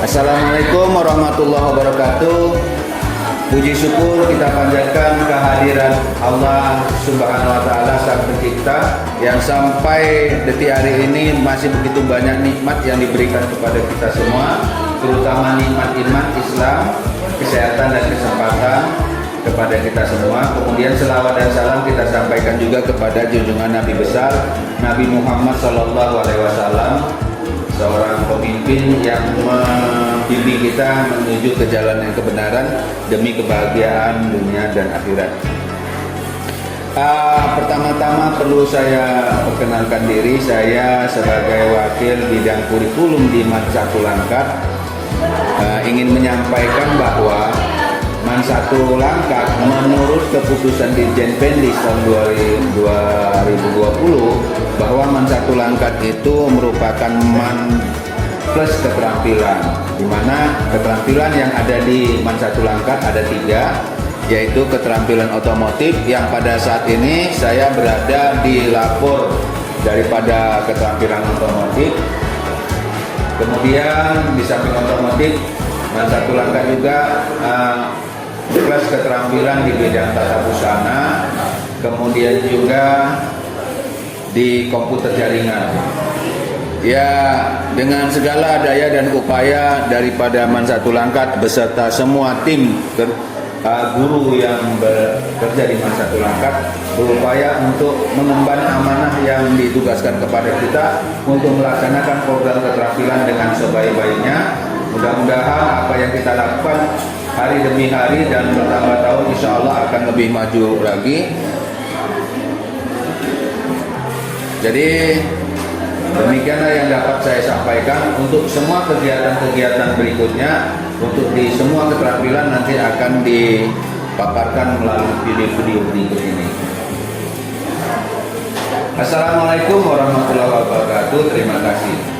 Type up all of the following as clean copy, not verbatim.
Assalamualaikum warahmatullahi wabarakatuh. Puji syukur kita panjatkan kehadiran Allah Subhanahu wa Ta'ala, Sang Pencipta, yang sampai detik hari ini masih begitu banyak nikmat yang diberikan kepada kita semua, terutama nikmat iman, Islam, kesehatan dan kesempatan kepada kita semua. Kemudian selawat dan salam kita sampaikan juga kepada junjungan Nabi besar Nabi Muhammad SAW, seorang pemimpin yang membimbing kita menuju ke jalan yang kebenaran demi kebahagiaan dunia dan akhirat. Pertama-tama perlu saya perkenalkan diri. Saya sebagai wakil bidang kurikulum di Mansatu Langkat ingin menyampaikan bahwa Mansatu Langkat menurut keputusan Dirjen Pendis tahun 2020 bahwa Mansatu Langkat itu merupakan plus keterampilan, di mana keterampilan yang ada di Mansatu Langkat ada 3, yaitu keterampilan otomotif yang pada saat ini saya berada di lapor daripada keterampilan otomotif. Kemudian di samping otomotif, Mansatu Langkat juga kelas keterampilan di bidang tata busana, kemudian juga di komputer jaringan. Ya, dengan segala daya dan upaya daripada Mansatu Langkat beserta semua tim guru yang bekerja di Mansatu Langkat berupaya untuk mengemban amanah yang ditugaskan kepada kita untuk melaksanakan program keterampilan dengan sebaik-baiknya. Mudah-mudahan apa yang kita lakukan hari demi hari dan bertambah tahun insya Allah akan lebih maju lagi. Jadi demikianlah yang dapat saya sampaikan. Untuk semua kegiatan-kegiatan berikutnya, untuk di semua keterampilan nanti akan dipaparkan melalui video-video berikut ini. Assalamualaikum warahmatullahi wabarakatuh. Terima kasih.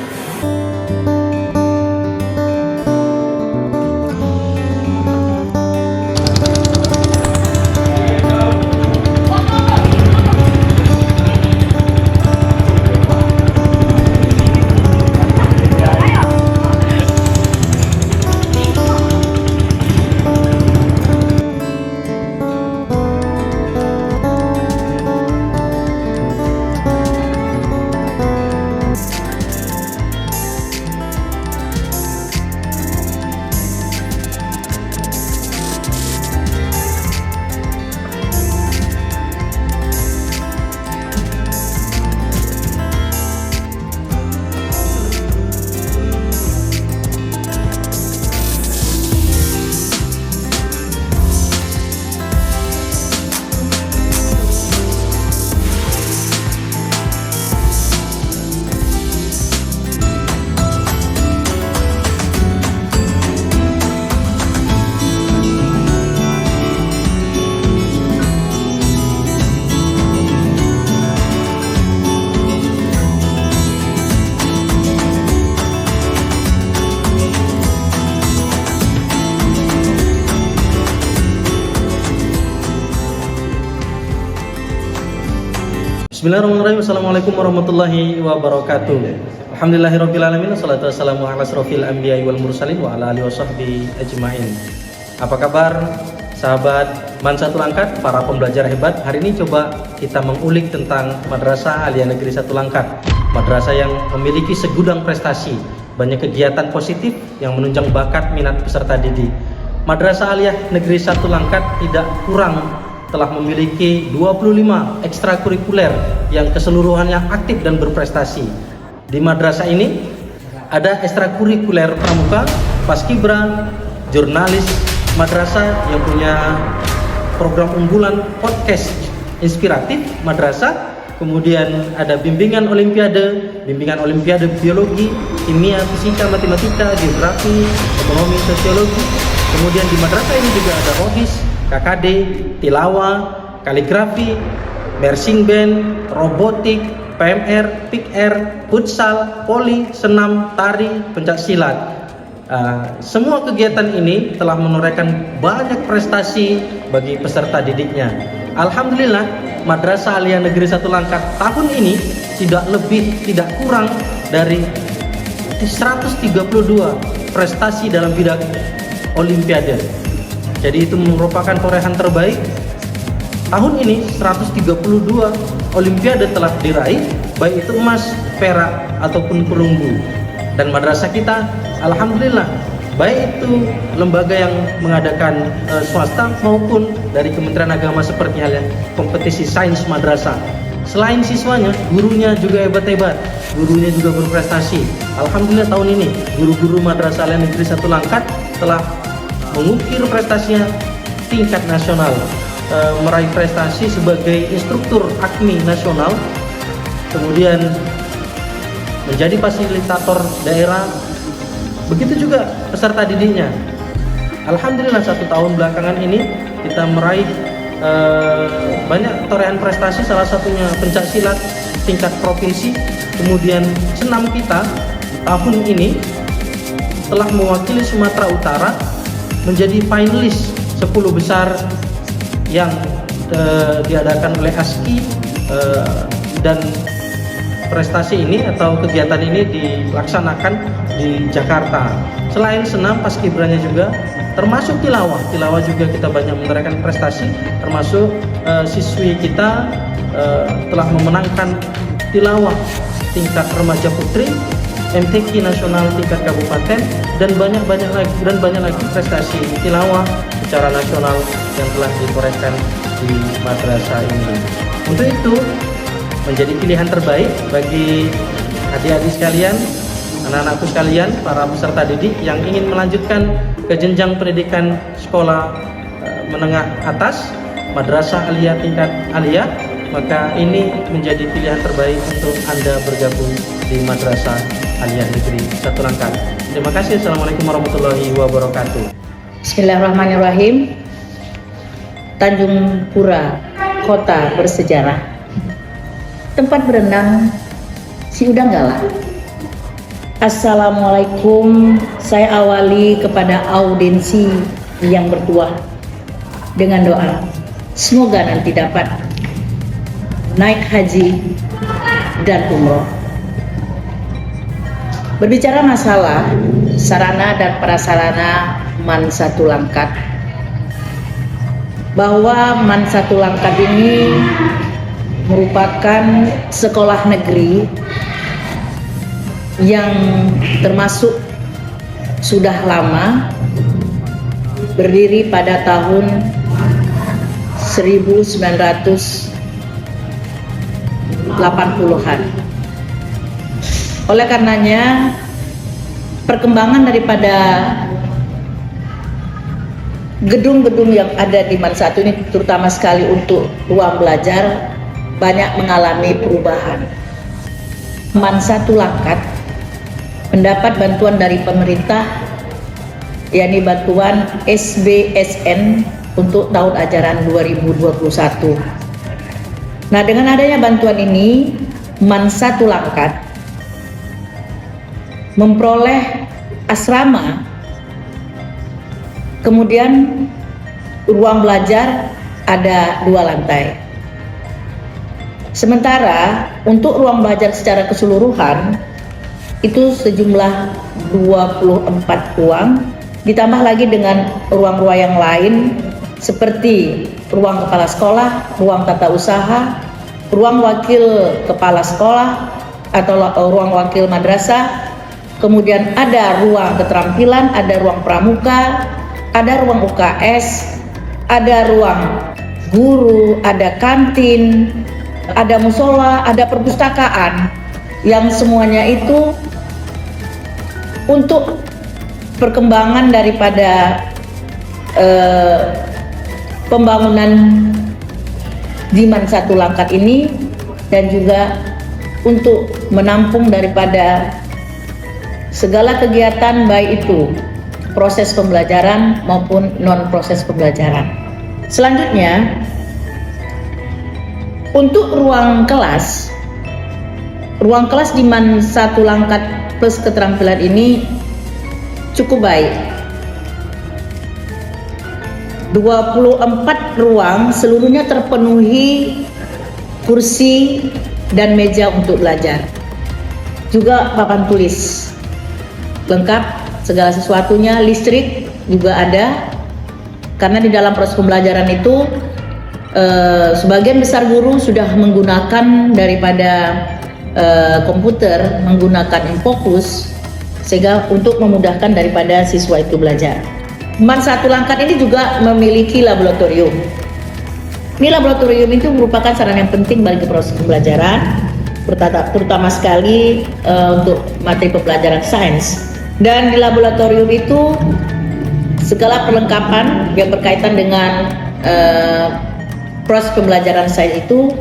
Bismillahirrahmanirrahim. Assalamualaikum warahmatullahi wabarakatuh. Alhamdulillahirrabbilalamin. Wassalatu wassalamu ala asrofil anbiya'i wal mursalin wa ala alihi wasahbihi ajma'in. Apa kabar sahabat Mansatu Langkat, para pembelajar hebat? Hari ini coba kita mengulik tentang Madrasah Aliyah Negeri 1 Langkat. Madrasah yang memiliki segudang prestasi, banyak kegiatan positif yang menunjang bakat minat peserta didik. Madrasah Aliyah Negeri 1 Langkat tidak kurang telah memiliki 25 ekstrakurikuler yang keseluruhannya aktif dan berprestasi. Di madrasah ini ada ekstrakurikuler pramuka, paskibra, jurnalis madrasah yang punya program unggulan podcast inspiratif madrasah, kemudian ada bimbingan olimpiade biologi, kimia, fisika, matematika, geografi, ekonomi, sosiologi. Kemudian di madrasah ini juga ada rohis, KKD, tilawah, kaligrafi, marching band, robotik, PMR, PIKR, futsal, voli, senam, tari, pencak silat. Semua kegiatan ini telah menorehkan banyak prestasi bagi peserta didiknya. Alhamdulillah, Madrasah Aliyah Negeri 1 Langkat tahun ini tidak lebih tidak kurang dari 132 prestasi dalam bidang Olimpiade. Jadi itu merupakan torehan terbaik. Tahun ini 132 Olimpiade telah diraih, baik itu emas, perak ataupun perunggu. Dan madrasah kita alhamdulillah, baik itu lembaga yang mengadakan swasta maupun dari Kementerian Agama seperti halnya kompetisi sains madrasah. Selain siswanya, gurunya juga hebat-hebat, gurunya juga berprestasi. Alhamdulillah tahun ini guru-guru Madrasah Aliyah Negeri 1 Langkat telah mengukir prestasinya tingkat nasional, meraih prestasi sebagai instruktur AKMI nasional, kemudian menjadi fasilitator daerah. Begitu juga peserta didiknya. Alhamdulillah 1 tahun belakangan ini kita meraih banyak torehan prestasi, salah satunya pencak silat tingkat provinsi. Kemudian senam kita tahun ini telah mewakili Sumatera Utara menjadi finalis 10 besar yang diadakan oleh ASKI, dan prestasi ini atau kegiatan ini dilaksanakan di Jakarta. Selain senam, paskibranya juga termasuk tilawah juga kita banyak menggerakkan prestasi, termasuk siswi kita telah memenangkan tilawah tingkat remaja putri, MTQ nasional tingkat kabupaten, dan banyak lagi prestasi tilawah secara nasional yang telah ditorehkan di madrasah ini. Untuk itu menjadi pilihan terbaik bagi adik-adik sekalian, anak-anakku sekalian, para peserta didik yang ingin melanjutkan ke jenjang pendidikan sekolah menengah atas, Madrasah Aliyah tingkat Aliyah, maka ini menjadi pilihan terbaik untuk Anda bergabung di Madrasah Aliyah Negeri 1 Langkat. Terima kasih. Assalamualaikum warahmatullahi wabarakatuh. Bismillahirrahmanirrahim. Tanjung Pura, kota bersejarah. Tempat berenang Si Udanggala. Assalamualaikum. Saya awali kepada audiensi yang bertuah dengan doa. Semoga nanti dapat naik haji dan umroh. Berbicara masalah sarana dan prasarana MAN 1 Langkat, bahwa MAN 1 Langkat ini merupakan sekolah negeri yang termasuk sudah lama, berdiri pada tahun 1980-an. Oleh karenanya, perkembangan daripada gedung-gedung yang ada di MAN 1 ini, terutama sekali untuk ruang belajar, banyak mengalami perubahan. MAN 1 Langkat mendapat bantuan dari pemerintah, yakni bantuan SBSN untuk tahun ajaran 2021. Nah, dengan adanya bantuan ini, MAN 1 Langkat memperoleh asrama, kemudian ruang belajar ada 2 lantai. Sementara untuk ruang belajar secara keseluruhan itu sejumlah 24 ruang, ditambah lagi dengan ruang-ruang yang lain seperti ruang kepala sekolah, ruang tata usaha, ruang wakil kepala sekolah atau ruang wakil madrasah, kemudian ada ruang keterampilan, ada ruang pramuka, ada ruang UKS, ada ruang guru, ada kantin, ada musola, ada perpustakaan, yang semuanya itu untuk perkembangan daripada pembangunan di MAN 1 Langkat ini, dan juga untuk menampung daripada segala kegiatan, baik itu proses pembelajaran maupun non proses pembelajaran. Selanjutnya, untuk ruang kelas di MAN 1 Langkat plus keterampilan ini cukup baik. 24 ruang seluruhnya terpenuhi kursi dan meja untuk belajar, juga papan tulis lengkap segala sesuatunya, listrik juga ada. Karena di dalam proses pembelajaran itu sebagian besar guru sudah menggunakan daripada komputer, menggunakan Infocus, sehingga untuk memudahkan daripada siswa itu belajar. MAN 1 Langkat ini juga memiliki laboratorium. Ini laboratorium itu merupakan sarana yang penting bagi proses pembelajaran, terutama sekali untuk materi pembelajaran sains. Dan di laboratorium itu segala perlengkapan yang berkaitan dengan proses pembelajaran sains itu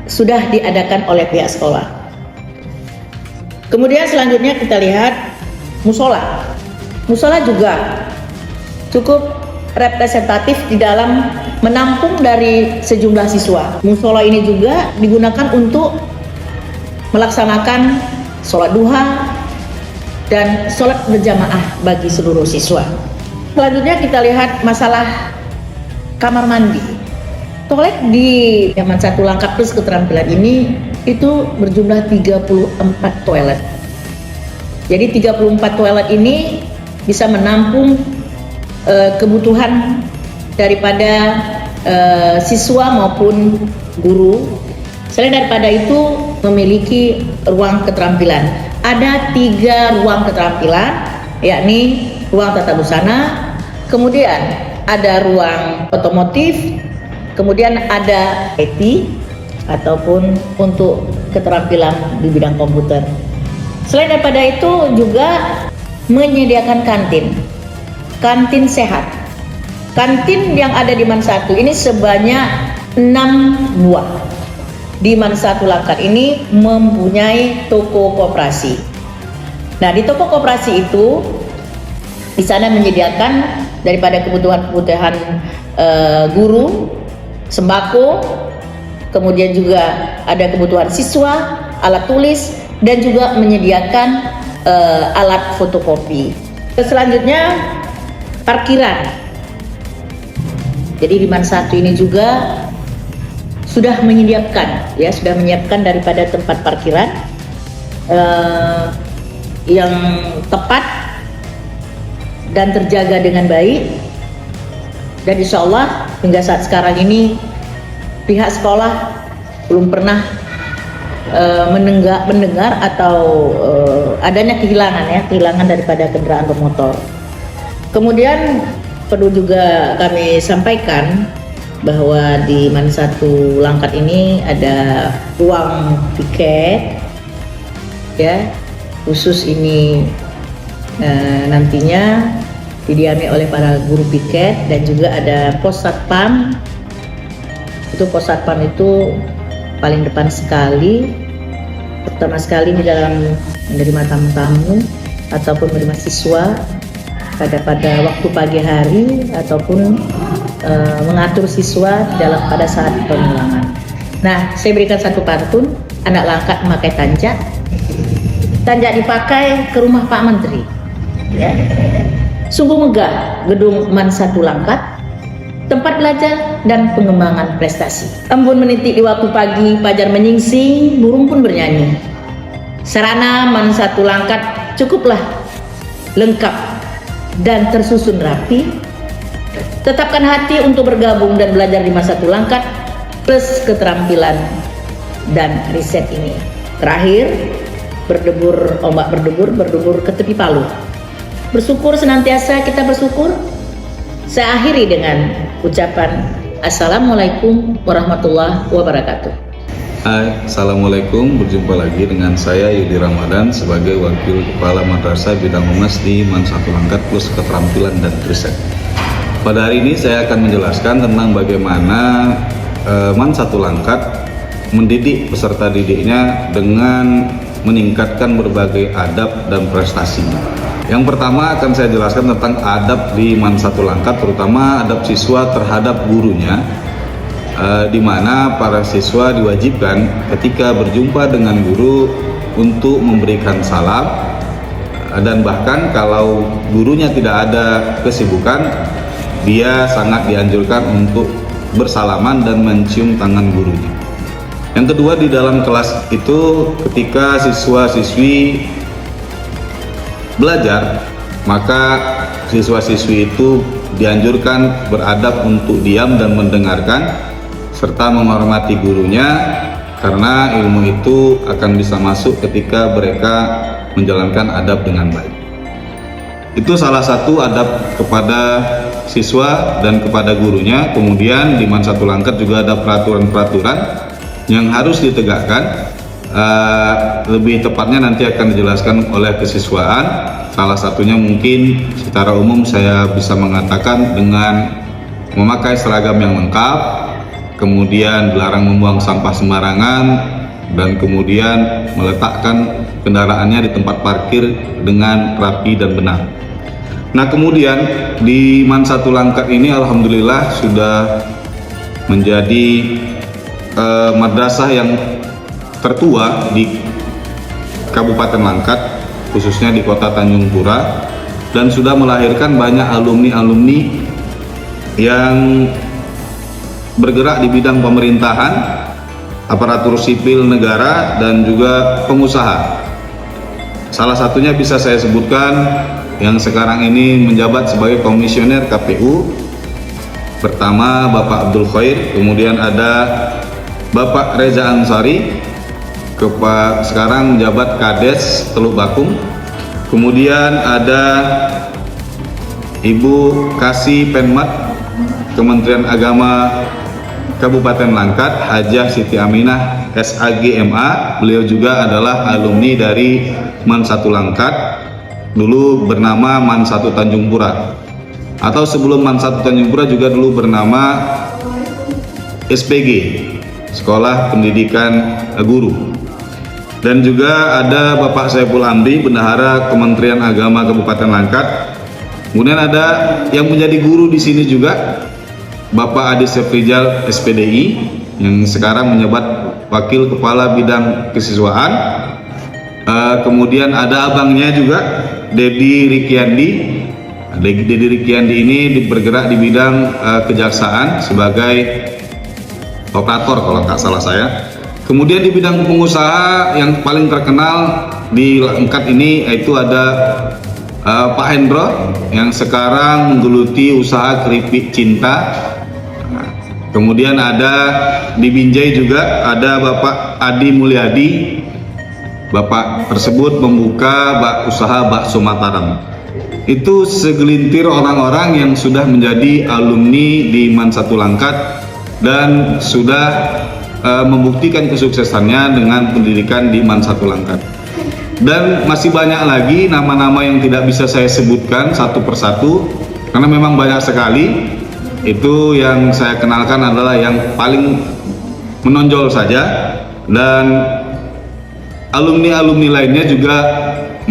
sudah diadakan oleh pihak sekolah. Kemudian selanjutnya kita lihat musola. Musola juga cukup representatif di dalam menampung dari sejumlah siswa. Musola ini juga digunakan untuk melaksanakan sholat duha dan sholat berjamaah bagi seluruh siswa. Selanjutnya kita lihat masalah kamar mandi. Toilet di MAN 1 Langkat plus keterampilan ini itu berjumlah 34 toilet. Jadi 34 toilet ini bisa menampung kebutuhan daripada siswa maupun guru. Selain daripada itu memiliki ruang keterampilan. Ada 3 ruang keterampilan, yakni ruang tata busana, kemudian ada ruang otomotif, kemudian ada IT ataupun untuk keterampilan di bidang komputer. Selain daripada itu juga menyediakan kantin sehat. Kantin yang ada di MAN 1 ini sebanyak 6 buah. Di MAN 1 Langkat ini mempunyai toko koperasi. Nah, di toko koperasi itu di sana menyediakan daripada kebutuhan guru, sembako, kemudian juga ada kebutuhan siswa, alat tulis, dan juga menyediakan alat fotokopi. Selanjutnya parkiran. Jadi di MAN 1 ini juga sudah menyiapkan daripada tempat parkiran yang tepat dan terjaga dengan baik. Dan insya Allah hingga saat sekarang ini pihak sekolah belum pernah mendengar atau adanya kehilangan daripada kendaraan bermotor. Kemudian perlu juga kami sampaikan bahwa di MAN 1 Langkat ini ada ruang piket, ya, khusus ini nantinya didiami oleh para guru piket, dan juga ada pos satpam. Itu pos satpam itu paling depan sekali, pertama sekali di dalam menerima tamu-tamu ataupun menerima siswa pada waktu pagi hari ataupun mengatur siswa pada saat pemulangan. Nah, saya berikan satu pantun. Anak Langkat memakai tanjak. Tanjak dipakai ke rumah Pak Menteri. Ya. Sungguh megah gedung MAN 1 Langkat, tempat belajar dan pengembangan prestasi. Embun menitik di waktu pagi, fajar menyingsing, burung pun bernyanyi. Sarana MAN 1 Langkat cukuplah lengkap dan tersusun rapi. Tetapkan hati untuk bergabung dan belajar di MAN 1 Langkat plus keterampilan dan riset ini. Terakhir, ombak berdebur ke tepi Palu. Bersyukur senantiasa kita bersyukur. Saya akhiri dengan ucapan Assalamualaikum warahmatullahi wabarakatuh. Hai, Assalamualaikum. Berjumpa lagi dengan saya Yudi Ramadan sebagai Wakil Kepala Madrasah Bidang Humas di MAN 1 Langkat plus keterampilan dan riset. Pada hari ini saya akan menjelaskan tentang bagaimana MAN 1 Langkat mendidik peserta didiknya dengan meningkatkan berbagai adab dan prestasinya. Yang pertama akan saya jelaskan tentang adab di MAN 1 Langkat, terutama adab siswa terhadap gurunya, di mana para siswa diwajibkan ketika berjumpa dengan guru untuk memberikan salam, dan bahkan kalau gurunya tidak ada kesibukan, dia sangat dianjurkan untuk bersalaman dan mencium tangan gurunya. Yang kedua, di dalam kelas itu ketika siswa-siswi belajar, maka siswa-siswi itu dianjurkan beradab untuk diam dan mendengarkan serta menghormati gurunya, karena ilmu itu akan bisa masuk ketika mereka menjalankan adab dengan baik. Itu salah satu adab kepada siswa dan kepada gurunya. Kemudian di Mansatul Angkat juga ada peraturan-peraturan yang harus ditegakkan. Lebih tepatnya nanti akan dijelaskan oleh kesiswaan. Salah satunya mungkin secara umum saya bisa mengatakan dengan memakai seragam yang lengkap, kemudian dilarang membuang sampah sembarangan, dan kemudian meletakkan kendaraannya di tempat parkir dengan rapi dan benar. Nah, kemudian di Mansatul Angkat ini alhamdulillah sudah menjadi madrasah yang tertua di Kabupaten Langkat, khususnya di Kota Tanjung Pura, dan sudah melahirkan banyak alumni-alumni yang bergerak di bidang pemerintahan, aparatur sipil negara, dan juga pengusaha. Salah satunya bisa saya sebutkan yang sekarang ini menjabat sebagai komisioner KPU. Pertama Bapak Abdul Khair, kemudian ada Bapak Reza Ansari, sekarang menjabat Kades Teluk Bakung. Kemudian ada Ibu Kasih Penmat Kementerian Agama Kabupaten Langkat, Hajah Siti Aminah SAGMA. Beliau juga adalah alumni dari Mansatul Angkat, dulu bernama Mansatu Tanjung Pura, atau sebelum Mansatu Tanjung Pura juga dulu bernama SPG, Sekolah Pendidikan Guru. Dan juga ada Bapak Saiful Amri, Bendahara Kementerian Agama Kabupaten Langkat. Kemudian ada yang menjadi guru di sini juga Bapak Adi Sefrijal SPDI, yang sekarang menjabat Wakil Kepala Bidang Kesiswaan. Kemudian ada abangnya juga Dedi Rikiandi. Dedi Rikiandi ini bergerak di bidang kejaksaan sebagai operator kalau nggak salah saya. Kemudian di bidang pengusaha yang paling terkenal di Langkat ini yaitu ada Pak Hendro yang sekarang menggeluti usaha keripik cinta. Kemudian ada di Binjai juga ada Bapak Adi Mulyadi. Bapak tersebut membuka usaha bakso Mataram. Itu segelintir orang-orang yang sudah menjadi alumni di Mansatul Angkat dan sudah membuktikan kesuksesannya dengan pendidikan di Mansatul Angkat. Dan masih banyak lagi nama-nama yang tidak bisa saya sebutkan satu persatu karena memang banyak sekali. Itu yang saya kenalkan adalah yang paling menonjol saja, dan alumni-alumni lainnya juga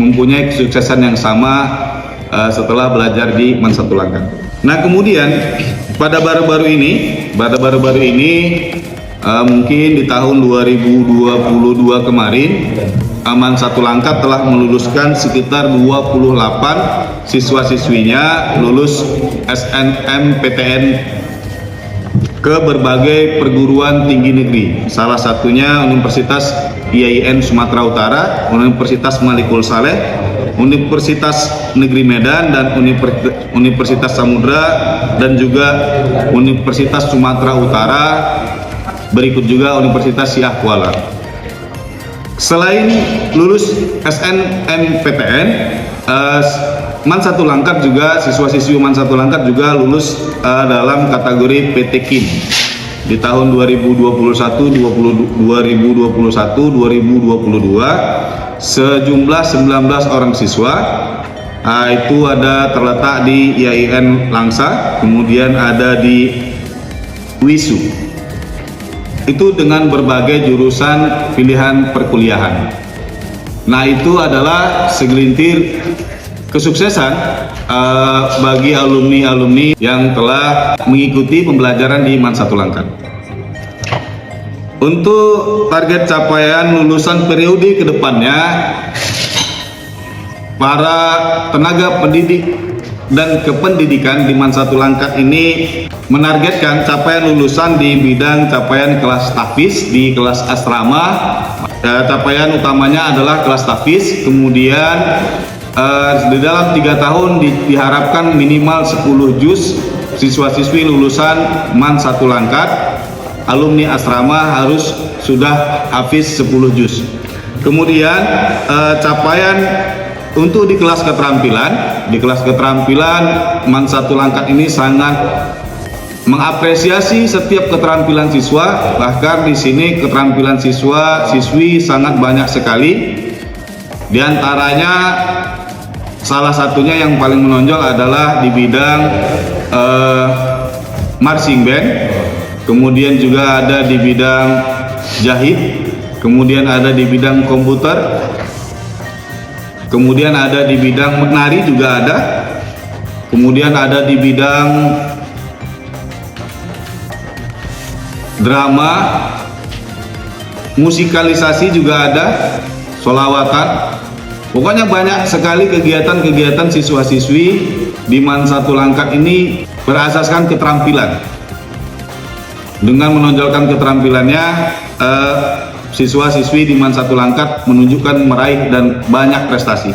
mempunyai kesuksesan yang sama setelah belajar di Mansatul Angkat. Nah, kemudian pada baru-baru ini mungkin di tahun 2022 kemarin Mansatul Angkat telah meluluskan sekitar 28 siswa-siswinya lulus SNMPTN ke berbagai perguruan tinggi negeri. Salah satunya Universitas IAIN Sumatera Utara, Universitas Malikul Saleh, Universitas Negeri Medan, dan Universitas Samudra, dan juga Universitas Sumatera Utara. Berikut juga Universitas Siah Kuala. Selain lulus SNMPTN, Mansatul Angkat juga, siswa-siswi Mansatul Angkat juga lulus dalam kategori PTKIN di tahun 2021, 2022 sejumlah 19 orang siswa. Itu ada terletak di IAIN Langsa, kemudian ada di WISU. Itu dengan berbagai jurusan pilihan perkuliahan. Nah, itu adalah segelintir kesuksesan bagi alumni-alumni yang telah mengikuti pembelajaran di Mansatul Angkat. Untuk target capaian lulusan periode kedepannya, para tenaga pendidik dan kependidikan di Mansatul Angkat ini menargetkan capaian lulusan di bidang capaian kelas tahfiz di kelas asrama. Capaian utamanya adalah kelas tahfiz, kemudian Di dalam 3 tahun diharapkan minimal 10 juz siswa-siswi lulusan MAN 1 Langkat alumni asrama harus sudah hafiz 10 juz. Kemudian capaian untuk di kelas keterampilan MAN 1 Langkat ini sangat mengapresiasi setiap keterampilan siswa. Bahkan di sini keterampilan siswa-siswi sangat banyak sekali. Di antaranya salah satunya yang paling menonjol adalah di bidang marching band, kemudian juga ada di bidang jahit, kemudian ada di bidang komputer, kemudian ada di bidang menari juga ada, kemudian ada di bidang drama, musikalisasi juga ada, sholawatan. Pokoknya banyak sekali kegiatan-kegiatan siswa-siswi di MAN 1 Langkat ini berasaskan keterampilan. Dengan menonjolkan keterampilannya, siswa-siswi di MAN 1 Langkat menunjukkan meraih dan banyak prestasi.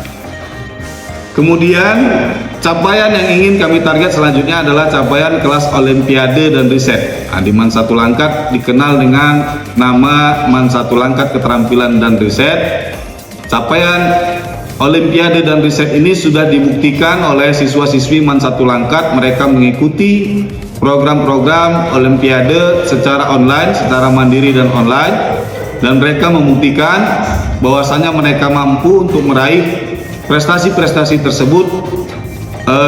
Kemudian capaian yang ingin kami target selanjutnya adalah capaian kelas olimpiade dan riset. Di MAN 1 Langkat dikenal dengan nama MAN 1 Langkat Keterampilan dan Riset. Capaian olimpiade dan riset ini sudah dibuktikan oleh siswa-siswi MAN 1 Langkat. Mereka mengikuti program-program olimpiade secara online, secara mandiri dan online, dan mereka membuktikan bahwasannya mereka mampu untuk meraih prestasi-prestasi tersebut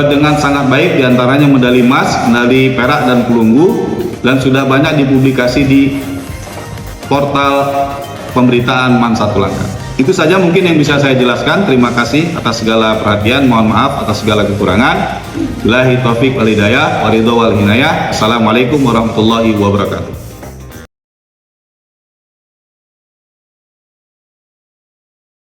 dengan sangat baik, diantaranya medali emas, medali perak dan perunggu, dan sudah banyak dipublikasi di portal pemberitaan MAN 1 Langkat. Itu saja mungkin yang bisa saya jelaskan. Terima kasih atas segala perhatian, mohon maaf atas segala kekurangan. Billahi taufik wal hidayah, waridho wal hinayah. Assalamualaikum warahmatullahi wabarakatuh.